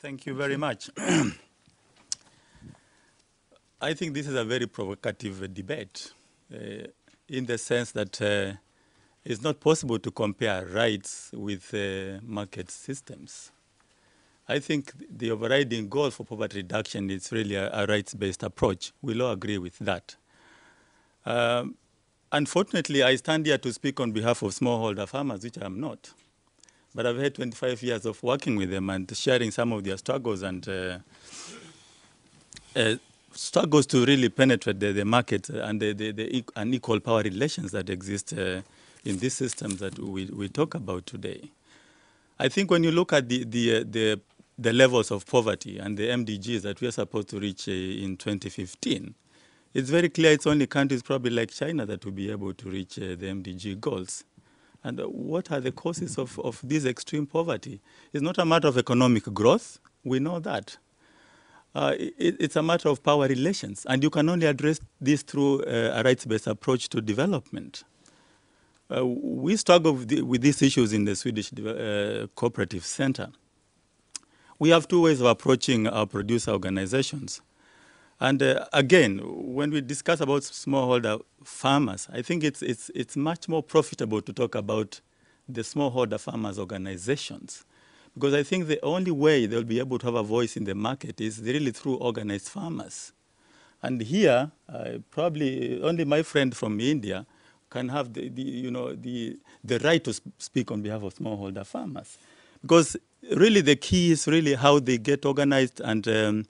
Thank you very much. I think this is a very provocative debate in the sense that it's not possible to compare rights with market systems. I think the overriding goal for poverty reduction is really a rights-based approach. We'll all agree with that. Unfortunately, I stand here to speak on behalf of smallholder farmers, which I am not. But I've had 25 years of working with them and sharing some of their struggles and struggles to really penetrate the market and the unequal power relations that exist in these systems that we talk about today. I think when you look at the levels of poverty and the MDGs that we are supposed to reach in 2015, it's very clear it's only countries probably like China that will be able to reach the MDG goals. And what are the causes of this extreme poverty? It's not a matter of economic growth. We know that. It's a matter of power relations. And you can only address this through a rights-based approach to development. We struggle with these issues in the Swedish Cooperative Center. We have two ways of approaching our producer organizations. And again, when we discuss about smallholder farmers, I think it's much more profitable to talk about the smallholder farmers organizations. Because I think the only way they'll be able to have a voice in the market is really through organized farmers. And here, probably only my friend from India can have the right to speak on behalf of smallholder farmers. Because really the key is really how they get organized and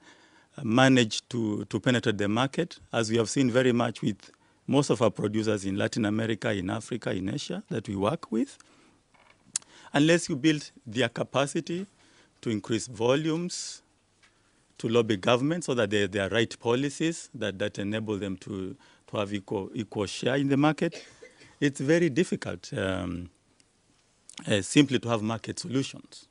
manage to penetrate the market, as we have seen very much with most of our producers in Latin America, in Africa, in Asia that we work with. Unless you build their capacity to increase volumes, to lobby government so that there are right policies that enable them to have equal share in the market, it's very difficult simply to have market solutions.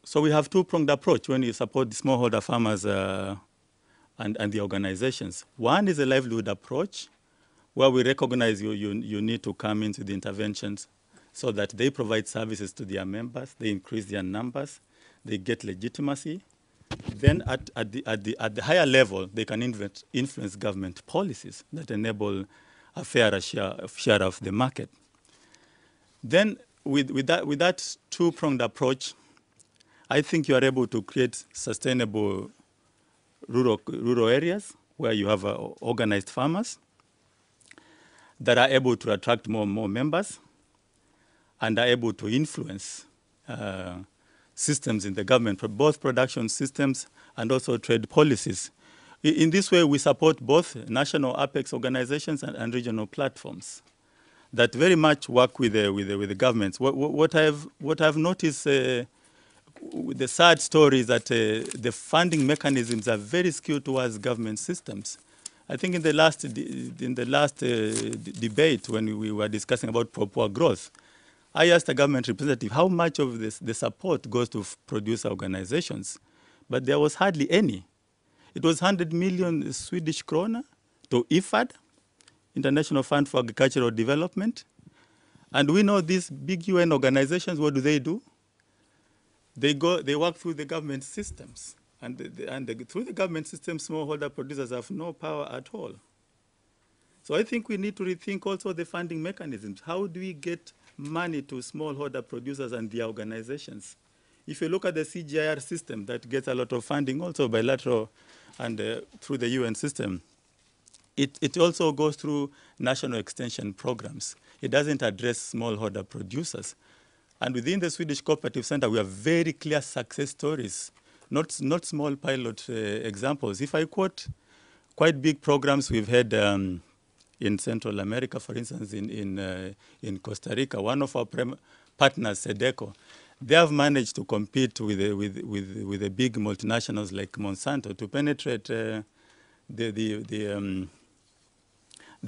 So we have two-pronged approach when you support the smallholder farmers and the organizations. One is a livelihood approach, where we recognize you need to come into the interventions so that they provide services to their members, they increase their numbers, they get legitimacy. Then at the higher level, they can influence government policies that enable a fairer share of the market. Then with that two-pronged approach, I think you are able to create sustainable rural areas where you have organized farmers that are able to attract more members and are able to influence systems in the government, both production systems and also trade policies. In this way, we support both national apex organizations and regional platforms that very much work with the governments. What I've noticed with the sad story is that the funding mechanisms are very skewed towards government systems. I think in the last debate when we were discussing about pro-poor growth, I asked a government representative how much of the support goes to producer organizations, but there was hardly any. It was 100 million Swedish krona to IIED, International Fund for Agricultural Development. And we know these big UN organizations, what do? They work through the government systems. And through the government system, smallholder producers have no power at all. So I think we need to rethink also the funding mechanisms. How do we get money to smallholder producers and their organizations? If you look at the CGIR system that gets a lot of funding also bilateral and through the UN system, it also goes through national extension programs. It doesn't address smallholder producers. And within the Swedish Cooperative Center, we have very clear success stories, not small pilot examples. If I quote quite big programs we've had in Central America, for instance, in Costa Rica, one of our partners, SEDECO, they have managed to compete with the big multinationals like Monsanto to penetrate the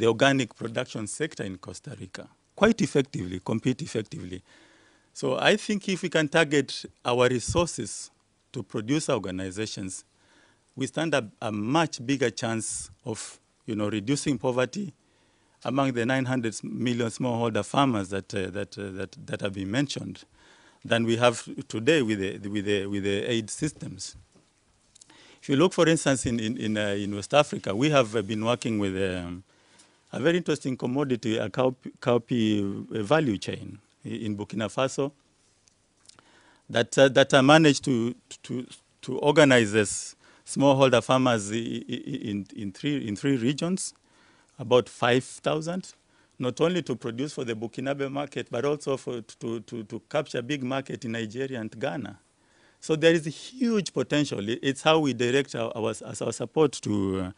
organic production sector in Costa Rica quite effectively, compete effectively. So I think if we can target our resources to produce organizations, we stand a much bigger chance of reducing poverty among the 900 million smallholder farmers that have been mentioned than we have today with the aid systems. If you look, for instance, in West Africa, we have been working with a very interesting commodity, a cowpea value chain in Burkina Faso that managed to organize this smallholder farmers in three regions, about 5,000, not only to produce for the Burkinabe market, but also to capture a big market in Nigeria and Ghana. So there is a huge potential. It's how we direct our support to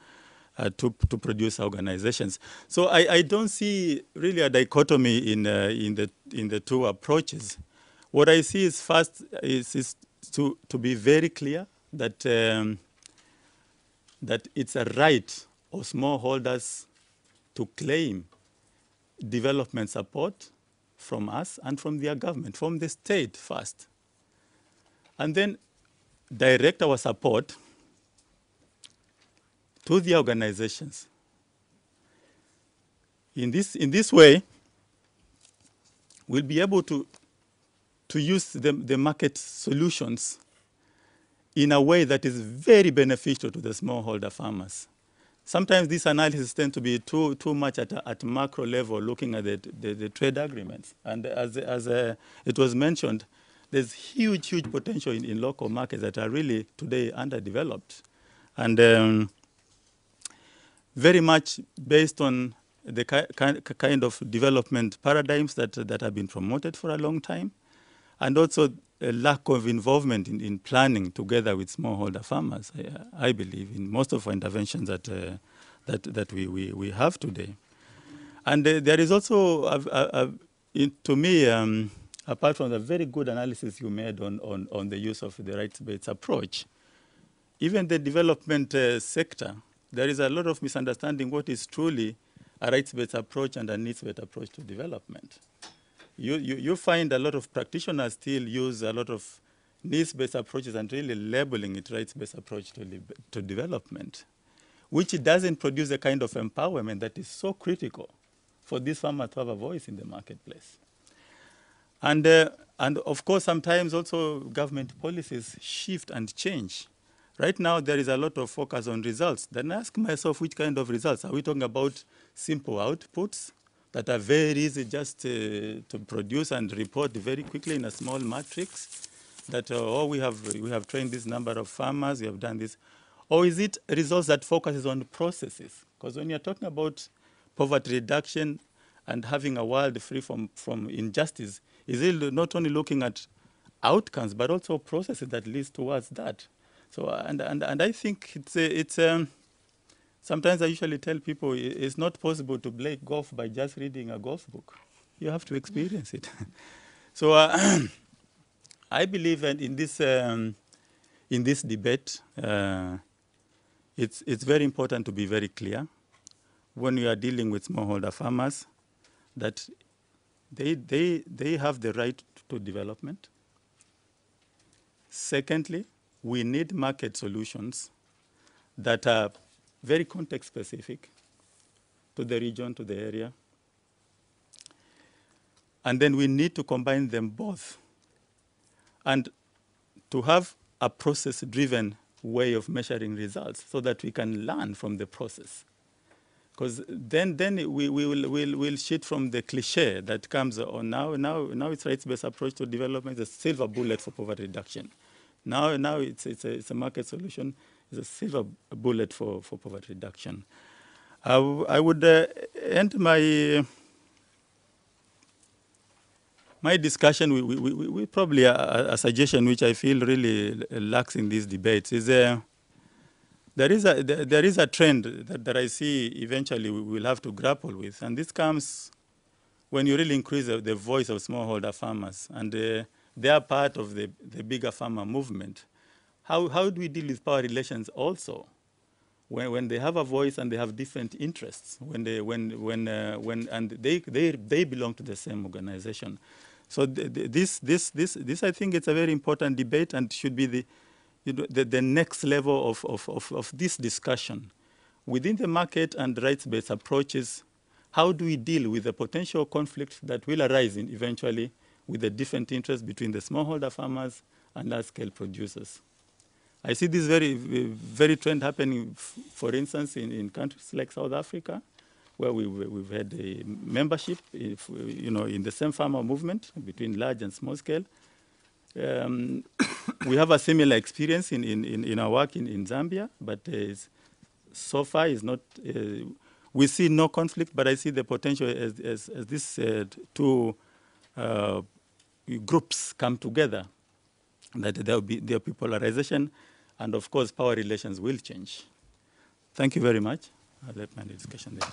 produce organizations. So I don't see really a dichotomy in the two approaches. What I see is first is to be very clear that that it's a right of smallholders to claim development support from us and from their government, from the state first, and then direct our support to the organizations. In this way, we'll be able to use the market solutions in a way that is very beneficial to the smallholder farmers. Sometimes this analysis tends to be too much at macro level, looking at the trade agreements. And as it was mentioned, there's huge potential in local markets that are really today underdeveloped. And very much based on the kind of development paradigms that have been promoted for a long time, and also a lack of involvement in planning together with smallholder farmers, I believe, in most of our interventions that we have today. And there is also, to me, apart from the very good analysis you made on the use of the rights-based approach, even the development sector, there is a lot of misunderstanding what is truly a rights-based approach and a needs-based approach to development. You find a lot of practitioners still use a lot of needs-based approaches and really labeling it rights-based approach to development, which doesn't produce the kind of empowerment that is so critical for these farmers to have a voice in the marketplace. And of course, sometimes also government policies shift and change. Right now, there is a lot of focus on results. Then I ask myself, which kind of results? Are we talking about simple outputs that are very easy just to produce and report very quickly in a small matrix? That, we have trained this number of farmers, we have done this. Or is it results that focuses on processes? Because when you're talking about poverty reduction and having a world free from injustice, is it not only looking at outcomes, but also processes that leads towards that? So, and I think it's sometimes I usually tell people it's not possible to play golf by just reading a golf book. You have to experience it. So I believe that in this debate, it's very important to be very clear when you are dealing with smallholder farmers that they have the right to development. Secondly, we need market solutions that are very context-specific to the region, to the area. And then we need to combine them both and to have a process-driven way of measuring results so that we can learn from the process. Because then we'll shift from the cliche that comes on now it's rights-based approach to development, the silver bullet for poverty reduction. Now it's a market solution, it's a silver bullet for poverty reduction. I would end my discussion with probably a suggestion which I feel really lacks in these debates is there is a trend that I see eventually we will have to grapple with, and this comes when you really increase the voice of smallholder farmers, and they are part of the bigger farmer movement. How do we deal with power relations also, when they have a voice and they have different interests, and they belong to the same organization? So this I think it's a very important debate and should be the next level of this discussion. Within the market and rights-based approaches, how do we deal with the potential conflict that will arise eventually with the different interests between the smallholder farmers and large-scale producers. I see this very trend happening, for instance, in countries like South Africa, where we've had a membership, in the same farmer movement between large and small scale. We have a similar experience in our work in Zambia, but so far is not. We see no conflict, but I see the potential as these two groups come together, that there'll be polarization, and of course power relations will change. Thank you very much. I'll let my discussion there.